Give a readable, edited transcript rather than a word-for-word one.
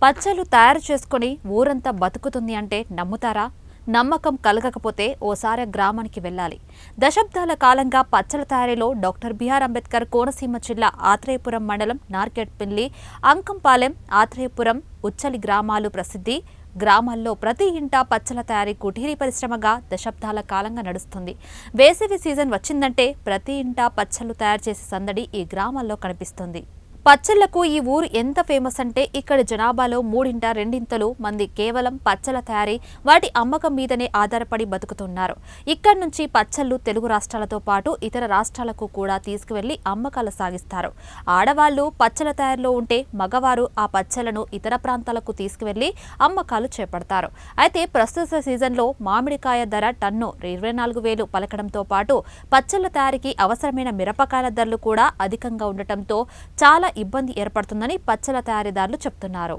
పచ్చళ్ళు తయారు చేసుకుని ఊరంతా బతుకుతుంది అంటే నమ్ముతారా? నమ్మకం కలగకపోతే ఓసారి గ్రామానికి వెళ్ళాలి. దశాబ్దాల కాలంగా పచ్చళ్ళ తయారీలో డాక్టర్ బిఆర్ అంబేద్కర్ కోనసీమ జిల్లా ఆత్రేయపురం మండలం నార్కెట్పల్లి, అంకంపాలెం, ఆత్రేయపురం, ఉచ్చలి గ్రామాలు ప్రసిద్ధి. గ్రామాల్లో ప్రతి ఇంటా పచ్చళ్ళ తయారీ కుటీరీ పరిశ్రమగా దశాబ్దాల కాలంగా నడుస్తుంది. వేసవి సీజన్ వచ్చిందంటే ప్రతి ఇంటా పచ్చళ్ళు తయారు చేసే సందడి ఈ గ్రామాల్లో కనిపిస్తుంది. పచ్చళ్లకు ఈ ఊరు ఎంత ఫేమస్ అంటే ఇక్కడి జనాభాలో మూడింట రెండింతలు మంది కేవలం పచ్చళ్ళ తయారీ, వాటి అమ్మకం మీదనే ఆధారపడి బతుకుతున్నారు. ఇక్కడి నుంచి పచ్చళ్లు తెలుగు రాష్ట్రాలతో పాటు ఇతర రాష్ట్రాలకు కూడా తీసుకువెళ్లి అమ్మకాలు సాగిస్తారు. ఆడవాళ్లు పచ్చళ్ళ తయారీలో ఉంటే మగవారు ఆ పచ్చళ్లను ఇతర ప్రాంతాలకు తీసుకువెళ్లి అమ్మకాలు చేపడతారు. అయితే ప్రస్తుత సీజన్లో మామిడికాయ ధర టన్ను 24,000 పలకడంతో పాటు పచ్చళ్ల తయారీకి అవసరమైన మిరపకాయల ధరలు కూడా అధికంగా ఉండటంతో చాలా ఇబ్బంది ఏర్పడుతుందని పచ్చళ్ళ తయారీదారులు చెప్తున్నారు.